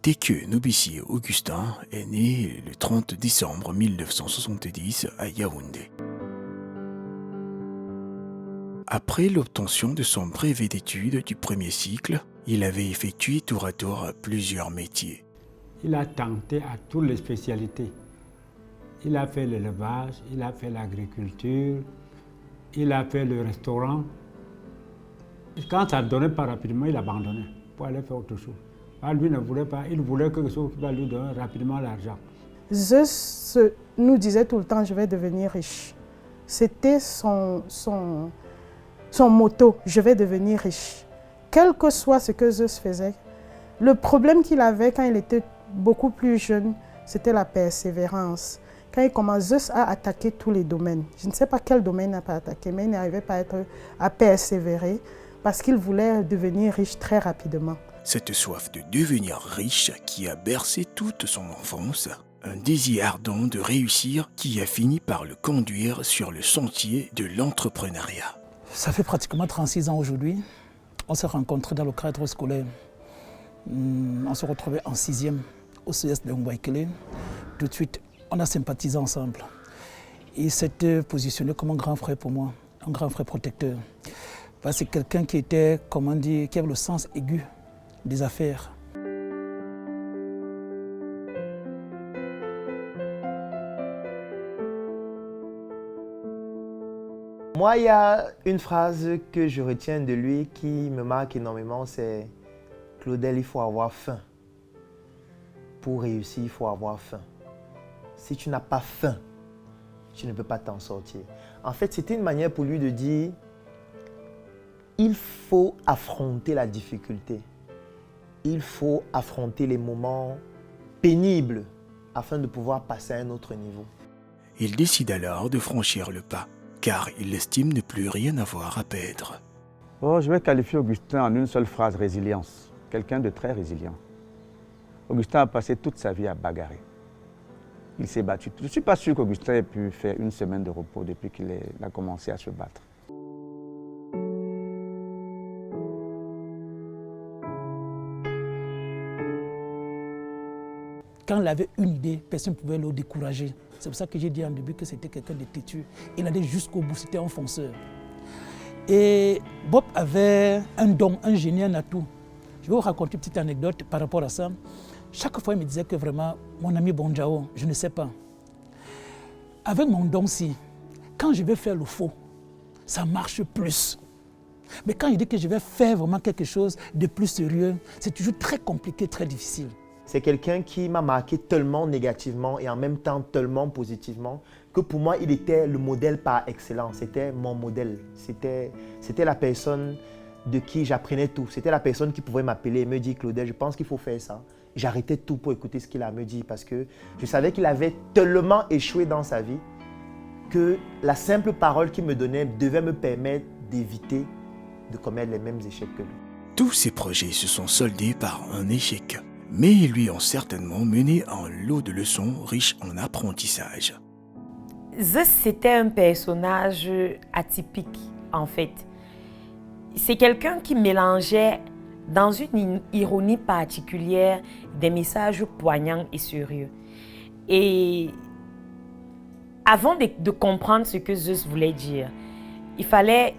Tekue Nobissi Augustin est né le 30 décembre 1970 à Yaoundé. Après l'obtention de son brevet d'études du premier cycle, il avait effectué tour à tour plusieurs métiers. Il a tenté à toutes les spécialités. Il a fait l'élevage, il a fait l'agriculture, il a fait le restaurant. Quand ça ne donnait pas rapidement, il abandonnait pour aller faire autre chose. Lui ne voulait pas, il voulait quelque chose qui va lui donner rapidement l'argent. Zeus nous disait tout le temps, je vais devenir riche. C'était son motto, je vais devenir riche. Quel que soit ce que Zeus faisait, le problème qu'il avait quand il était beaucoup plus jeune, c'était la persévérance. Quand il commence, Zeus a attaqué tous les domaines. Je ne sais pas quel domaine il n'a pas attaqué, mais il n'arrivait pas à persévérer parce qu'il voulait devenir riche très rapidement. Cette soif de devenir riche qui a bercé toute son enfance, un désir ardent de réussir qui a fini par le conduire sur le sentier de l'entrepreneuriat. Ça fait pratiquement 36 ans aujourd'hui. On s'est rencontrés dans le cadre scolaire. On se retrouvait en 6e au CS de Mwaikele. Tout de suite, on a sympathisé ensemble. Il s'était positionné comme un grand frère pour moi, un grand frère protecteur. C'est quelqu'un qui était, comment dire, qui avait le sens aigu des affaires. Moi, il y a une phrase que je retiens de lui qui me marque énormément, c'est « Claudel, il faut avoir faim. Pour réussir, il faut avoir faim. Si tu n'as pas faim, tu ne peux pas t'en sortir. » En fait, c'était une manière pour lui de dire « Il faut affronter la difficulté. Il faut affronter les moments pénibles afin de pouvoir passer à un autre niveau. » Il décide alors de franchir le pas, car il estime ne plus rien avoir à perdre. Je vais qualifier Augustin en une seule phrase, résilience. Quelqu'un de très résilient. Augustin a passé toute sa vie à bagarrer. Il s'est battu. Je ne suis pas sûr qu'Augustin ait pu faire une semaine de repos depuis qu'il a commencé à se battre. Quand il avait une idée, personne ne pouvait le décourager. C'est pour ça que j'ai dit en début que c'était quelqu'un de têtu. Il allait jusqu'au bout, c'était un fonceur. Et Bob avait un don, un génie, un atout. Je vais vous raconter une petite anecdote par rapport à ça. Chaque fois, il me disait que vraiment, mon ami Bonjao, je ne sais pas. Avec mon don-ci, quand je vais faire le faux, ça marche plus. Mais quand il dit que je vais faire vraiment quelque chose de plus sérieux, c'est toujours très compliqué, très difficile. C'est quelqu'un qui m'a marqué tellement négativement et en même temps tellement positivement que pour moi, il était le modèle par excellence. C'était mon modèle. C'était la personne de qui j'apprenais tout. C'était la personne qui pouvait m'appeler et me dire « Claudel, je pense qu'il faut faire ça ». J'arrêtais tout pour écouter ce qu'il a à me dire parce que je savais qu'il avait tellement échoué dans sa vie que la simple parole qu'il me donnait devait me permettre d'éviter de commettre les mêmes échecs que lui. Tous ces projets se sont soldés par un échec, mais ils lui ont certainement mené un lot de leçons riches en apprentissage. Zeus, c'était un personnage atypique, en fait. C'est quelqu'un qui mélangeait, dans une ironie particulière, des messages poignants et sérieux. Et avant de comprendre ce que Zeus voulait dire, il fallait,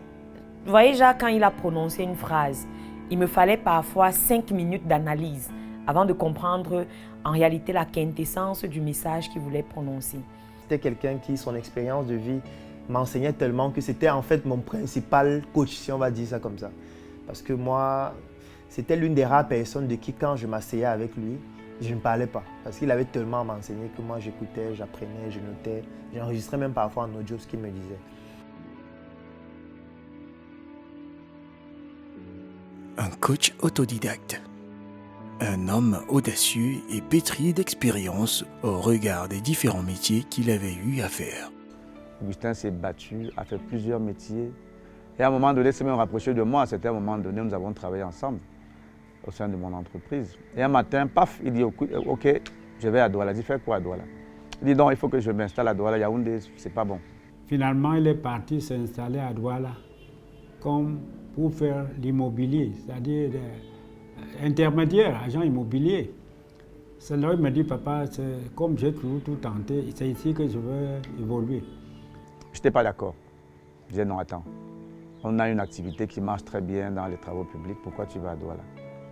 vous voyez, Jacques, quand il a prononcé une phrase, il me fallait parfois 5 minutes d'analyse avant de comprendre en réalité la quintessence du message qu'il voulait prononcer. C'était quelqu'un qui, son expérience de vie, m'enseignait tellement que c'était en fait mon principal coach, si on va dire ça comme ça. Parce que moi, c'était l'une des rares personnes de qui, quand je m'asseyais avec lui, je ne parlais pas. Parce qu'il avait tellement à m'enseigner que moi, j'écoutais, j'apprenais, je notais. J'enregistrais même parfois en audio ce qu'il me disait. Un coach autodidacte. Un homme audacieux et pétri d'expérience au regard des différents métiers qu'il avait eu à faire. Augustin s'est battu, a fait plusieurs métiers. Et à un moment donné, il s'est même rapproché de moi. C'était à un moment donné, nous avons travaillé ensemble au sein de mon entreprise. Et un matin, paf, il dit « Ok, je vais à Douala ». Il dit « Fais quoi à Douala ?» Il dit « Non, il faut que je m'installe à Douala, Yaoundé, c'est pas bon ». Finalement, il est parti s'installer à Douala comme pour faire l'immobilier, c'est-à-dire intermédiaire, agent immobilier. C'est là où il m'a dit, papa, comme j'ai tout tenté, c'est ici que je veux évoluer. Je n'étais pas d'accord. Je disais non, attends. On a une activité qui marche très bien dans les travaux publics, pourquoi tu vas à Douala?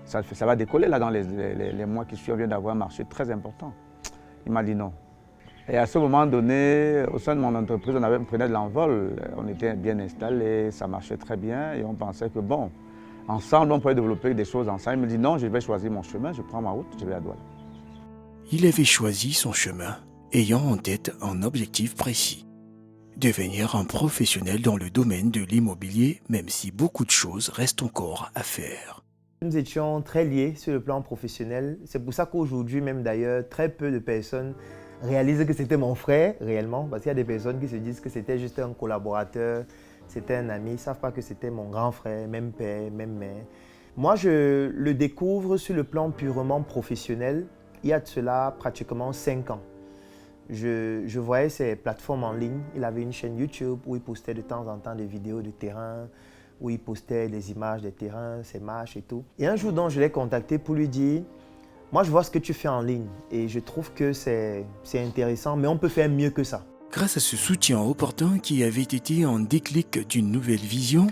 Ça va décoller là dans les mois qui suivent, on vient d'avoir un marché très important. Il m'a dit non. Et à ce moment donné, au sein de mon entreprise, on prenait de l'envol, on était bien installés, ça marchait très bien et on pensait que bon, ensemble on pouvait développer des choses ensemble. Il me dit non, je vais choisir mon chemin, je prends ma route, je vais à Douala. Il avait choisi son chemin, ayant en tête un objectif précis. Devenir un professionnel dans le domaine de l'immobilier, même si beaucoup de choses restent encore à faire. Nous étions très liés sur le plan professionnel. C'est pour ça qu'aujourd'hui, même d'ailleurs, très peu de personnes réalisent que c'était mon frère réellement. Parce qu'il y a des personnes qui se disent que c'était juste un collaborateur, c'était un ami. Ils ne savent pas que c'était mon grand frère, même père, même mère. Moi, je le découvre sur le plan purement professionnel. Il y a de cela pratiquement 5 ans. Je voyais ses plateformes en ligne. Il avait une chaîne YouTube où il postait de temps en temps des vidéos de terrain, où il postait des images des terrains, ses matchs et tout. Et un jour, donc, je l'ai contacté pour lui dire « Moi, je vois ce que tu fais en ligne et je trouve que c'est intéressant, mais on peut faire mieux que ça. » Grâce à ce soutien opportun qui avait été un déclic d'une nouvelle vision,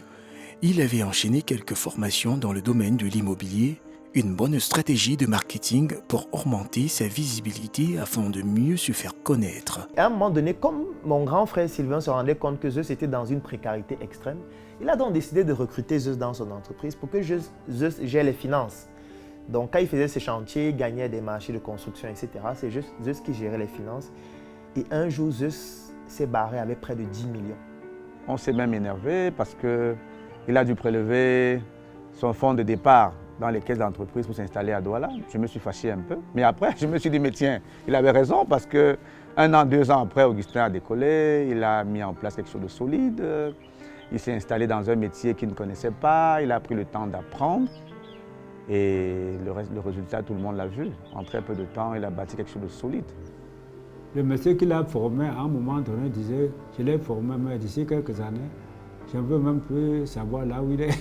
il avait enchaîné quelques formations dans le domaine de l'immobilier, une bonne stratégie de marketing pour augmenter sa visibilité afin de mieux se faire connaître. Et à un moment donné, comme mon grand frère Sylvain se rendait compte que Zeus était dans une précarité extrême, il a donc décidé de recruter Zeus dans son entreprise pour que Zeus gère les finances. Donc quand il faisait ses chantiers, il gagnait des marchés de construction, etc. C'est juste Zeus qui gérait les finances. Et un jour, Zeus s'est barré avec près de 10 millions. On s'est même énervé parce qu'il a dû prélever son fonds de départ dans les caisses d'entreprise pour s'installer à Douala. Je me suis fâché un peu. Mais après, je me suis dit, mais tiens, il avait raison parce que 1 an, 2 ans après, Augustin a décollé, il a mis en place quelque chose de solide. Il s'est installé dans un métier qu'il ne connaissait pas, il a pris le temps d'apprendre. Et le résultat, tout le monde l'a vu. En très peu de temps, il a bâti quelque chose de solide. Le monsieur qui l'a formé, à un moment donné, disait, je l'ai formé, mais d'ici quelques années, je ne veux même plus savoir là où il est.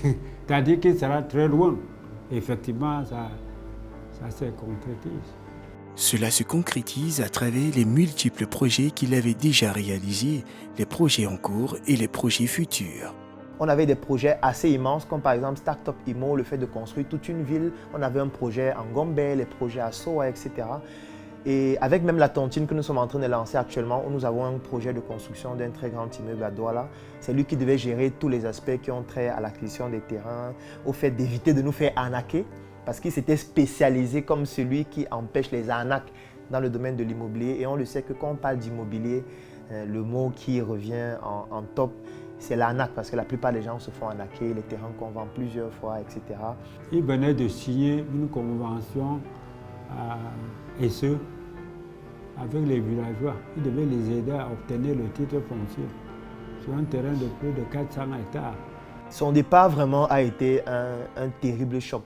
C'est-à-dire qu'il sera très loin. Effectivement, ça se concrétise. Cela se concrétise à travers les multiples projets qu'il avait déjà réalisés, les projets en cours et les projets futurs. On avait des projets assez immenses, comme par exemple Startup Imo, le fait de construire toute une ville. On avait un projet en Gombe, les projets à Soa, etc. Et avec même la tontine que nous sommes en train de lancer actuellement, où nous avons un projet de construction d'un très grand immeuble à Douala. C'est lui qui devait gérer tous les aspects qui ont trait à l'acquisition des terrains, au fait d'éviter de nous faire arnaquer, parce qu'il s'était spécialisé comme celui qui empêche les arnaques dans le domaine de l'immobilier. Et on le sait que quand on parle d'immobilier, le mot qui revient en top, c'est l'arnaque, parce que la plupart des gens se font arnaquer, les terrains qu'on vend plusieurs fois, etc. Il venait de signer une convention à SE avec les villageois. Il devait les aider à obtenir le titre foncier sur un terrain de plus de 400 hectares. Son départ vraiment a été un terrible choc.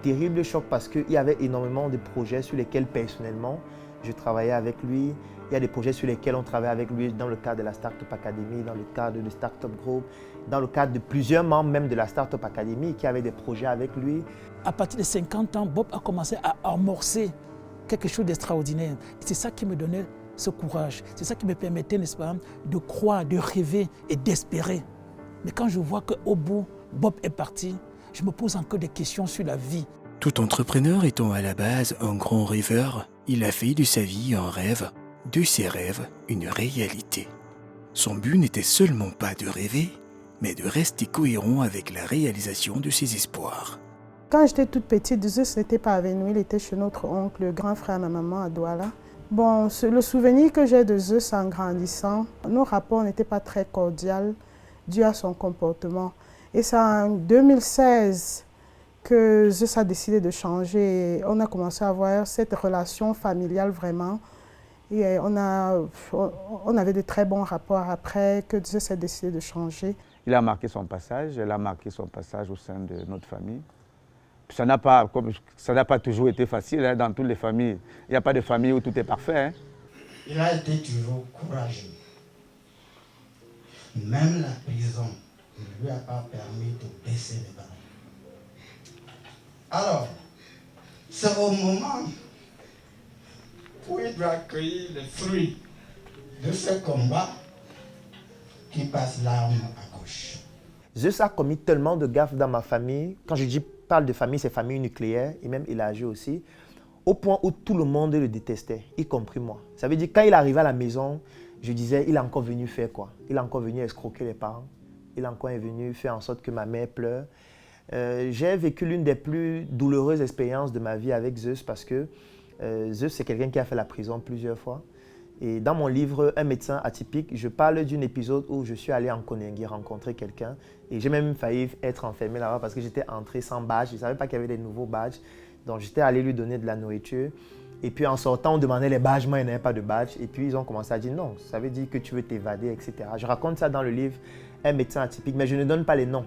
Terrible choc parce qu'il y avait énormément de projets sur lesquels personnellement je travaillais avec lui. Il y a des projets sur lesquels on travaille avec lui dans le cadre de la Startup Academy, dans le cadre de Startup Group, dans le cadre de plusieurs membres même de la Startup Academy qui avaient des projets avec lui. À partir de 50 ans, Bob a commencé à amorcer quelque chose d'extraordinaire. C'est ça qui me donnait ce courage. C'est ça qui me permettait, n'est-ce pas, de croire, de rêver et d'espérer. Mais quand je vois qu'au bout, Bob est parti, je me pose encore des questions sur la vie. Tout entrepreneur étant à la base un grand rêveur, il a fait de sa vie un rêve, de ses rêves une réalité. Son but n'était seulement pas de rêver, mais de rester cohérent avec la réalisation de ses espoirs. Quand j'étais toute petite, Zeus n'était pas avec nous, il était chez notre oncle, le grand frère de ma maman à Douala. Bon, le souvenir que j'ai de Zeus en grandissant, nos rapports n'étaient pas très cordiaux dû à son comportement. Et c'est en 2016 que Zeus a décidé de changer. Et on a commencé à avoir cette relation familiale vraiment. Et on avait de très bons rapports après que Zeus a décidé de changer. Il a marqué son passage, elle a marqué son passage au sein de notre famille. Ça n'a pas toujours été facile hein, dans toutes les familles. Il n'y a pas de famille où tout est parfait. Hein. Il a été toujours courageux. Même la prison ne lui a pas permis de baisser les bras. Alors, c'est au moment où il doit cueillir les fruits de ce combat qui passe l'arme à gauche. Zeus a commis tellement de gaffes dans ma famille. Quand parle de famille, c'est famille nucléaire, et même il a agi aussi, au point où tout le monde le détestait, y compris moi. Ça veut dire quand il arrivait à la maison, je disais, il est encore venu faire quoi? Il est encore venu escroquer les parents. Il est encore venu faire en sorte que ma mère pleure. J'ai vécu l'une des plus douloureuses expériences de ma vie avec Zeus parce que Zeus, c'est quelqu'un qui a fait la prison plusieurs fois. Et dans mon livre « Un médecin atypique », je parle d'un épisode où je suis allé en Koningui rencontrer quelqu'un et j'ai même failli être enfermé là-bas parce que j'étais entré sans badge. Je ne savais pas qu'il y avait des nouveaux badges. Donc j'étais allé lui donner de la nourriture. Et puis en sortant, on demandait les badges. Moi, il n'y avait pas de badge. Et puis ils ont commencé à dire non, ça veut dire que tu veux t'évader, etc. Je raconte ça dans le livre « Un médecin atypique », mais je ne donne pas les noms.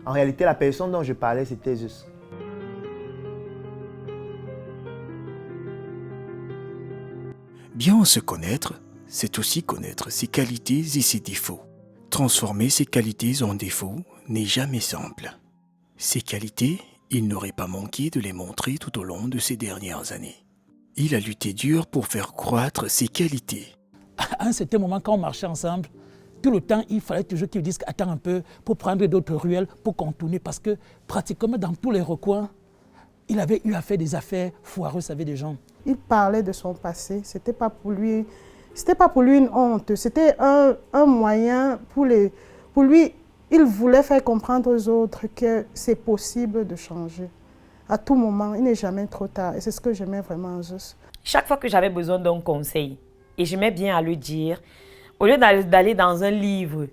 En réalité, la personne dont je parlais, c'était Zeus. Bien se connaître, c'est aussi connaître ses qualités et ses défauts. Transformer ses qualités en défauts n'est jamais simple. Ses qualités, il n'aurait pas manqué de les montrer tout au long de ces dernières années. Il a lutté dur pour faire croître ses qualités. À un certain moment, quand on marchait ensemble, tout le temps, il fallait toujours qu'il dise attends un peu pour prendre d'autres ruelles, pour contourner, parce que pratiquement dans tous les recoins, il avait eu à faire des affaires foireuses avec des gens. Il parlait de son passé, c'était pas pour lui une honte, c'était un moyen pour lui, il voulait faire comprendre aux autres que c'est possible de changer. À tout moment, il n'est jamais trop tard et c'est ce que j'aimais vraiment en Zeus. Chaque fois que j'avais besoin d'un conseil, et j'aimais bien à le dire, au lieu d'aller dans un livre,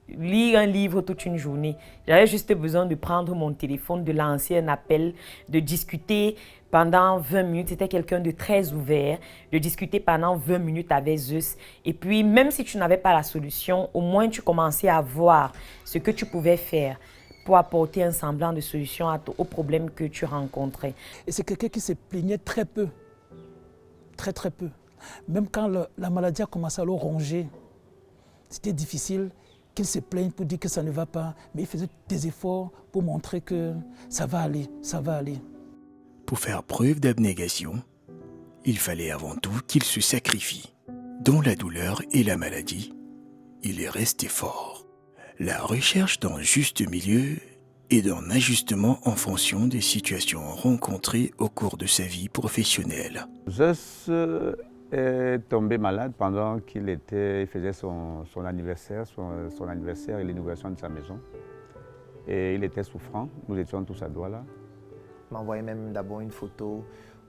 lire un livre toute une journée, j'avais juste besoin de prendre mon téléphone, de lancer un appel, de discuter pendant 20 minutes. C'était quelqu'un de très ouvert, de discuter pendant 20 minutes avec Zeus. Et puis, même si tu n'avais pas la solution, au moins tu commençais à voir ce que tu pouvais faire pour apporter un semblant de solution aux problèmes que tu rencontrais. Et c'est quelqu'un qui se plaignait très peu, très très peu. Même quand la maladie a commencé à le ronger, c'était difficile qu'il se plaigne pour dire que ça ne va pas, mais il faisait des efforts pour montrer que ça va aller, ça va aller. Pour faire preuve d'abnégation, il fallait avant tout qu'il se sacrifie. Dans la douleur et la maladie, il est resté fort. La recherche d'un juste milieu et d'un ajustement en fonction des situations rencontrées au cours de sa vie professionnelle. Zeus est tombé malade pendant qu'il faisait son anniversaire et l'inauguration de sa maison. Et il était souffrant, nous étions tous à Douala. Il m'a envoyé même d'abord une photo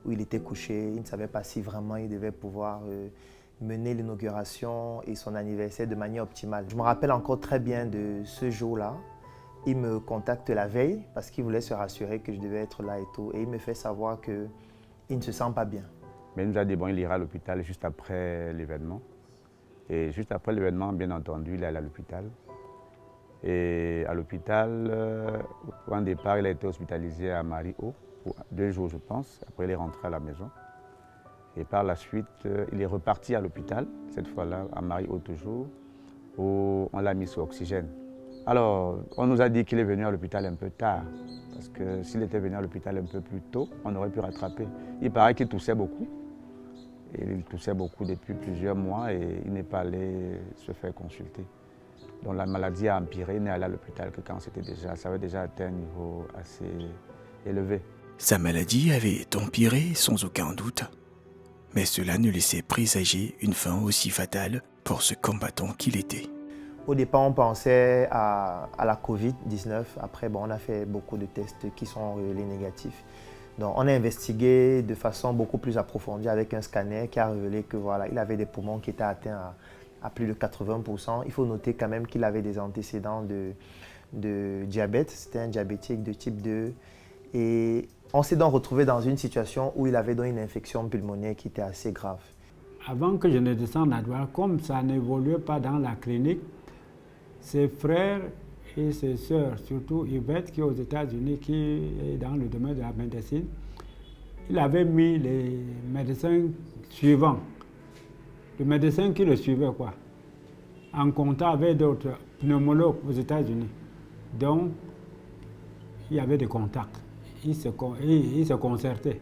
où il était couché, il ne savait pas si vraiment il devait pouvoir mener l'inauguration et son anniversaire de manière optimale. Je me rappelle encore très bien de ce jour-là. Il me contacte la veille parce qu'il voulait se rassurer que je devais être là et tout. Et il me fait savoir qu'il ne se sent pas bien. Mais il nous a dit bon, il ira à l'hôpital juste après l'événement. Et juste après l'événement, bien entendu, il est allé à l'hôpital. Et à l'hôpital, au départ, il a été hospitalisé à Marie-Haut, pour 2 jours, je pense. Après, il est rentré à la maison. Et par la suite, il est reparti à l'hôpital, cette fois-là, à Marie-Haut toujours, où on l'a mis sous oxygène. Alors, on nous a dit qu'il est venu à l'hôpital un peu tard, parce que s'il était venu à l'hôpital un peu plus tôt, on aurait pu rattraper. Il paraît qu'il toussait beaucoup. Et il toussait beaucoup depuis plusieurs mois et il n'est pas allé se faire consulter. Donc la maladie a empiré, il n'est allé à l'hôpital que quand ça avait déjà atteint un niveau assez élevé. Sa maladie avait empiré sans aucun doute, mais cela ne laissait présager une fin aussi fatale pour ce combattant qu'il était. Au départ, on pensait à la Covid-19. Après, on a fait beaucoup de tests qui sont révélés négatifs. Donc, on a investigué de façon beaucoup plus approfondie avec un scanner qui a révélé que voilà, il avait des poumons qui étaient atteints à plus de 80%. Il faut noter quand même qu'il avait des antécédents de diabète. C'était un diabétique de type 2. Et on s'est donc retrouvé dans une situation où il avait donc une infection pulmonaire qui était assez grave. Avant que je ne descende à Douala, comme ça n'évoluait pas dans la clinique, ses frères et ses sœurs, surtout Yvette qui est aux États-Unis, qui est dans le domaine de la médecine, il avait mis les médecins suivants, le médecin qui le suivait, en contact avec d'autres pneumologues aux États-Unis. Donc, il y avait des contacts, ils se concertaient.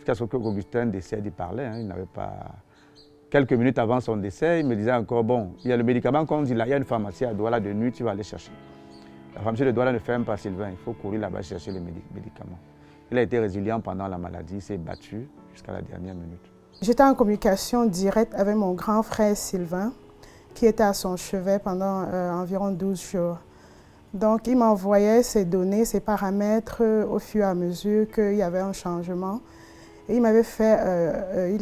Jusqu'à ce qu'Augustin décède, il parlait, hein, il n'avait pas... Quelques minutes avant son décès, il me disait encore, bon, il y a le médicament qu'on dit là, il y a une pharmacie à Douala de nuit, tu vas aller chercher. La pharmacie de Douala ne ferme pas, Sylvain, il faut courir là-bas chercher les médicaments. Il a été résilient pendant la maladie, il s'est battu jusqu'à la dernière minute. J'étais en communication directe avec mon grand frère Sylvain, qui était à son chevet pendant environ 12 jours. Donc, il m'envoyait ses données, ses paramètres au fur et à mesure qu'il y avait un changement. Et il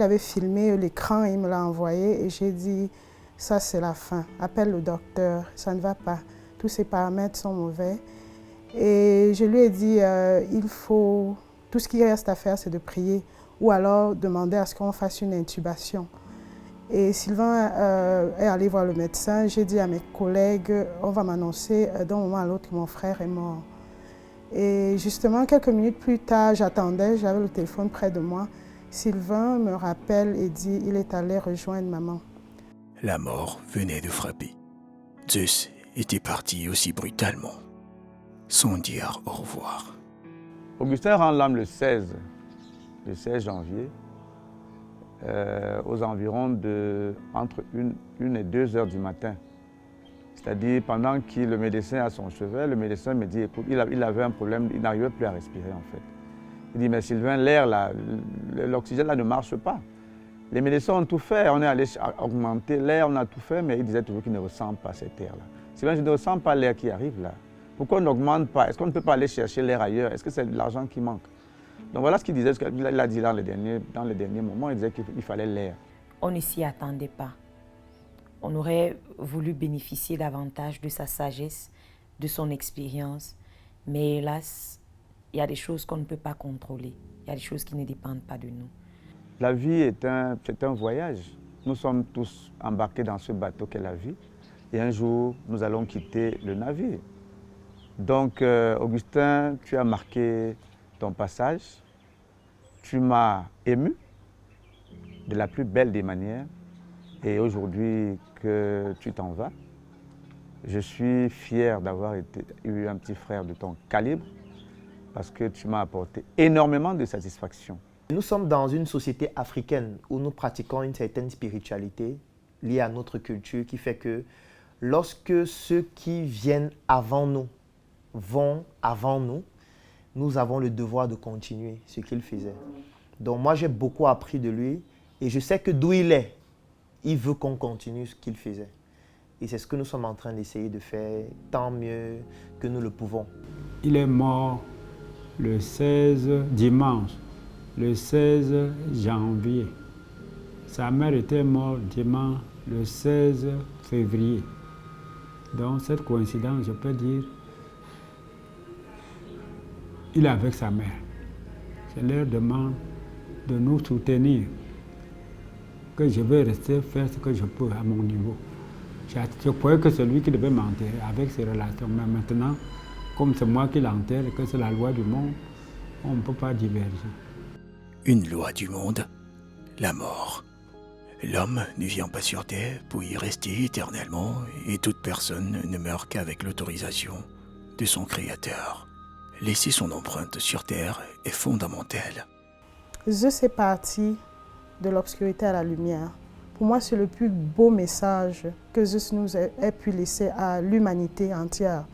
avait filmé l'écran et il me l'a envoyé et j'ai dit, ça c'est la fin, appelle le docteur, ça ne va pas, tous ces paramètres sont mauvais. Et je lui ai dit, tout ce qui reste à faire c'est de prier ou alors demander à ce qu'on fasse une intubation. Et Sylvain est allé voir le médecin. J'ai dit à mes collègues, on va m'annoncer d'un moment à l'autre que mon frère est mort. Et justement, quelques minutes plus tard, j'attendais, j'avais le téléphone près de moi. Sylvain me rappelle et dit, il est allé rejoindre maman. La mort venait de frapper. Zeus était parti aussi brutalement, sans dire au revoir. Augustin rend l'âme le 16 janvier. Aux environs entre 1 et 2 heures du matin. C'est-à-dire pendant que le médecin est à son chevet, le médecin me dit, écoute, il avait un problème, il n'arrivait plus à respirer en fait. Il dit, mais Sylvain, l'air là, l'oxygène là ne marche pas. Les médecins ont tout fait, on est allé augmenter l'air, on a tout fait, mais il disait toujours qu'il ne ressent pas cet air là. Sylvain, je ne ressens pas l'air qui arrive là. Pourquoi on n'augmente pas? Est-ce qu'on ne peut pas aller chercher l'air ailleurs? Est-ce que c'est de l'argent qui manque? Donc voilà ce qu'il disait, il a dit dans les derniers moments, il disait qu'il fallait l'air. On ne s'y attendait pas. On aurait voulu bénéficier davantage de sa sagesse, de son expérience, mais hélas, il y a des choses qu'on ne peut pas contrôler, il y a des choses qui ne dépendent pas de nous. La vie c'est un voyage. Nous sommes tous embarqués dans ce bateau qu'est la vie, et un jour, nous allons quitter le navire. Donc, Augustin, tu as marqué ton passage, tu m'as ému de la plus belle des manières et aujourd'hui que tu t'en vas, je suis fier d'avoir eu un petit frère de ton calibre parce que tu m'as apporté énormément de satisfaction. Nous sommes dans une société africaine où nous pratiquons une certaine spiritualité liée à notre culture qui fait que lorsque ceux qui viennent avant nous vont avant nous, nous avons le devoir de continuer ce qu'il faisait. Donc moi, j'ai beaucoup appris de lui et je sais que d'où il est, il veut qu'on continue ce qu'il faisait. Et c'est ce que nous sommes en train d'essayer de faire, tant mieux que nous le pouvons. Il est mort le 16 dimanche, le 16 janvier. Sa mère était morte dimanche, le 16 février. Donc cette coïncidence, je peux dire, il est avec sa mère. Je leur demande de nous soutenir, que je vais rester faire ce que je peux à mon niveau. Je croyais que c'est lui qui devait m'enterrer avec ses relations. Mais maintenant, comme c'est moi qui l'enterre et que c'est la loi du monde, on ne peut pas diverger. Une loi du monde, la mort. L'homme ne vient pas sur terre pour y rester éternellement et toute personne ne meurt qu'avec l'autorisation de son Créateur. Laisser son empreinte sur terre est fondamental. Zeus est parti de l'obscurité à la lumière. Pour moi, c'est le plus beau message que Zeus nous ait pu laisser à l'humanité entière.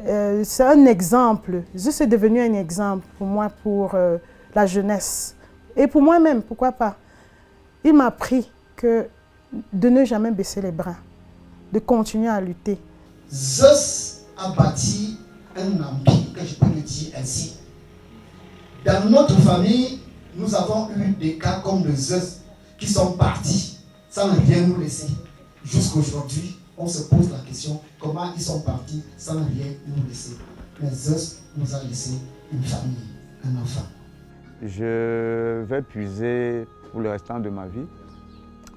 C'est un exemple. Zeus est devenu un exemple pour moi, pour la jeunesse. Et pour moi-même, pourquoi pas. Il m'a appris de ne jamais baisser les bras, de continuer à lutter. Zeus a bâti un empire, que je peux le dire ainsi. Dans notre famille, nous avons eu des cas comme le Zeus qui sont partis sans rien nous laisser. Jusqu'aujourd'hui, on se pose la question comment ils sont partis sans rien nous laisser. Mais Zeus nous a laissé une famille, un enfant. Je vais puiser pour le restant de ma vie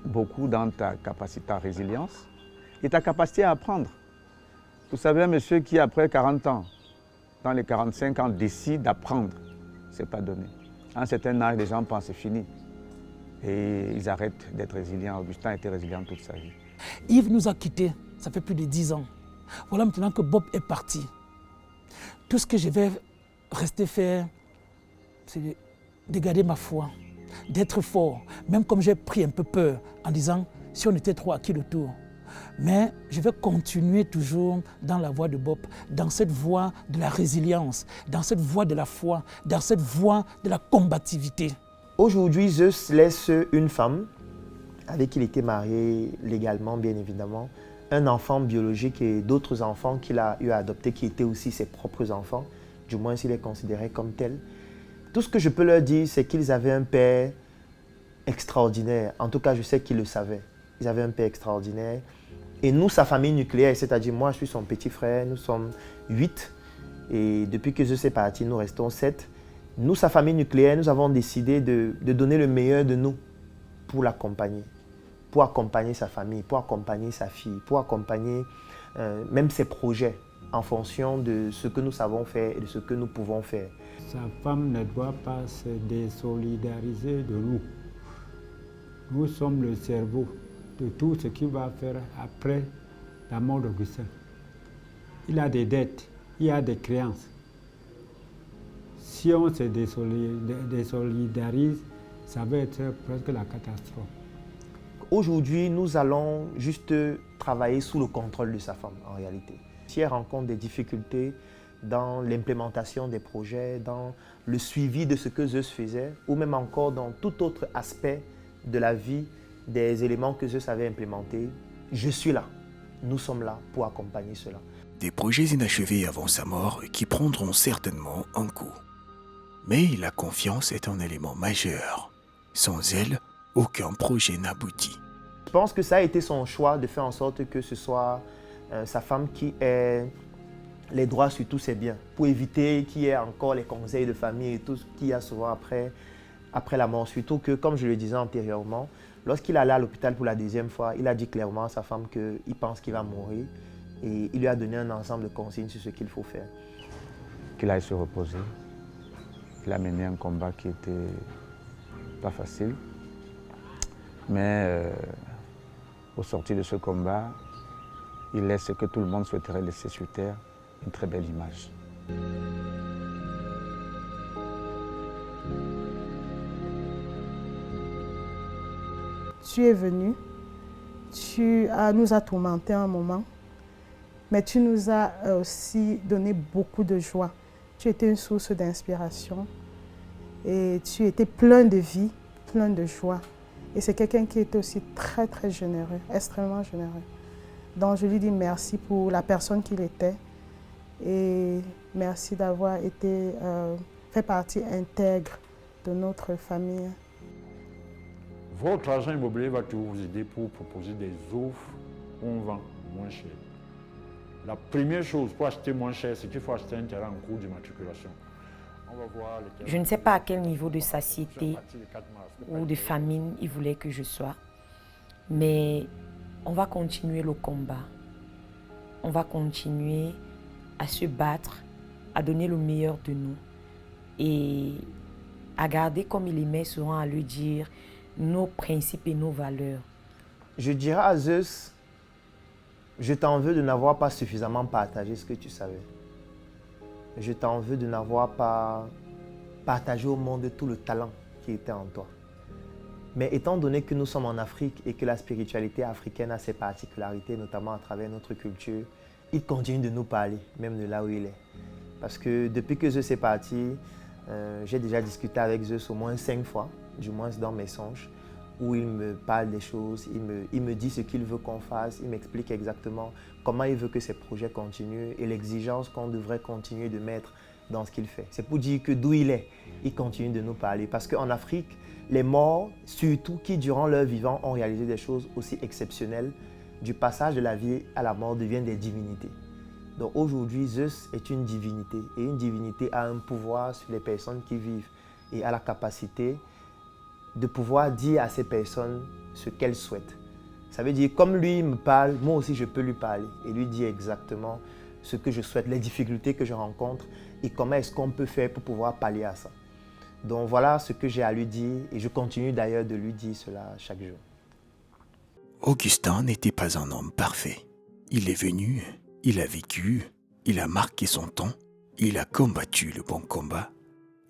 beaucoup dans ta capacité à résilience et ta capacité à apprendre. Vous savez, un monsieur qui, après 40 ans, dans les 45 ans, décide d'apprendre, ce n'est pas donné. À un certain âge, les gens pensent que c'est fini. Et ils arrêtent d'être résilients. Augustin a été résilient toute sa vie. Yves nous a quittés, ça fait plus de 10 ans. Voilà maintenant que Bob est parti. Tout ce que je vais rester faire, c'est de garder ma foi, d'être fort, même comme j'ai pris un peu peur en disant si on était trop à qui le tour. Mais je vais continuer toujours dans la voie de Bob, dans cette voie de la résilience, dans cette voie de la foi, dans cette voie de la combativité. Aujourd'hui, Zeus laisse une femme avec qui il était marié légalement, bien évidemment, un enfant biologique et d'autres enfants qu'il a eu à adopter qui étaient aussi ses propres enfants, du moins s'il est considéré comme tel. Tout ce que je peux leur dire, c'est qu'ils avaient un père extraordinaire. En tout cas, je sais qu'ils le savaient. Ils avaient un père extraordinaire. Et nous, sa famille nucléaire, c'est-à-dire moi, je suis son petit frère, nous sommes 8. Et depuis que Zeus est parti, nous restons 7. Nous, sa famille nucléaire, nous avons décidé de donner le meilleur de nous pour l'accompagner. Pour accompagner sa famille, pour accompagner sa fille, pour accompagner même ses projets en fonction de ce que nous savons faire et de ce que nous pouvons faire. Sa femme ne doit pas se désolidariser de nous. Nous sommes le cerveau de tout ce qu'il va faire après la mort d'Augustin. Il a des dettes, il a des créances. Si on se désolidarise, ça va être presque la catastrophe. Aujourd'hui, nous allons juste travailler sous le contrôle de sa femme, en réalité. Si elle rencontre des difficultés dans l'implémentation des projets, dans le suivi de ce que Zeus faisait, ou même encore dans tout autre aspect de la vie, des éléments que Zeus avait implémentés, je suis là. Nous sommes là pour accompagner cela. Des projets inachevés avant sa mort qui prendront certainement un coup. Mais la confiance est un élément majeur. Sans elle, aucun projet n'aboutit. Je pense que ça a été son choix de faire en sorte que ce soit sa femme qui ait les droits sur tous ses biens, pour éviter qu'il y ait encore les conseils de famille et tout ce qu'il y a souvent après la mort. Surtout que, comme je le disais antérieurement, lorsqu'il allait à l'hôpital pour la deuxième fois, il a dit clairement à sa femme qu'il pense qu'il va mourir et il lui a donné un ensemble de consignes sur ce qu'il faut faire. Qu'il aille se reposer. Il a mené un combat qui n'était pas facile. Mais au sortir de ce combat, il laisse ce que tout le monde souhaiterait laisser sur terre, une très belle image. Tu es venu, tu nous as tourmenté un moment, mais tu nous as aussi donné beaucoup de joie. Tu étais une source d'inspiration et tu étais plein de vie, plein de joie. Et c'est quelqu'un qui était aussi très, très généreux, extrêmement généreux. Donc je lui dis merci pour la personne qu'il était et merci d'avoir été fait partie intègre de notre famille. Votre agent immobilier va toujours vous aider pour proposer des offres où on vend moins cher. La première chose pour acheter moins cher, c'est qu'il faut acheter un terrain en cours d'immatriculation. Je ne sais pas à quel niveau de satiété ou de famine il voulait que je sois, mais on va continuer le combat. On va continuer à se battre, à donner le meilleur de nous et à garder comme il aimait souvent à lui dire nos principes et nos valeurs. Je dirais à Zeus, je t'en veux de n'avoir pas suffisamment partagé ce que tu savais. Je t'en veux de n'avoir pas partagé au monde tout le talent qui était en toi. Mais étant donné que nous sommes en Afrique et que la spiritualité africaine a ses particularités, notamment à travers notre culture, il continue de nous parler, même de là où il est. Parce que depuis que Zeus est parti, j'ai déjà discuté avec Zeus au moins 5 fois, du moins dans mes songes, où il me parle des choses, il me dit ce qu'il veut qu'on fasse, il m'explique exactement comment il veut que ses projets continuent et l'exigence qu'on devrait continuer de mettre dans ce qu'il fait. C'est pour dire que d'où il est, il continue de nous parler. Parce qu'en Afrique, les morts, surtout qui durant leur vivant ont réalisé des choses aussi exceptionnelles, du passage de la vie à la mort deviennent des divinités. Donc aujourd'hui, Zeus est une divinité et une divinité a un pouvoir sur les personnes qui vivent et a la capacité de pouvoir dire à ces personnes ce qu'elles souhaitent. Ça veut dire, comme lui me parle, moi aussi je peux lui parler et lui dire exactement ce que je souhaite, les difficultés que je rencontre et comment est-ce qu'on peut faire pour pouvoir pallier à ça. Donc voilà ce que j'ai à lui dire et je continue d'ailleurs de lui dire cela chaque jour. Augustin n'était pas un homme parfait. Il est venu, il a vécu, il a marqué son temps, il a combattu le bon combat.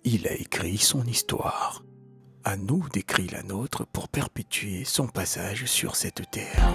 il a écrit son histoire. À nous d'écrire la nôtre pour perpétuer son passage sur cette terre.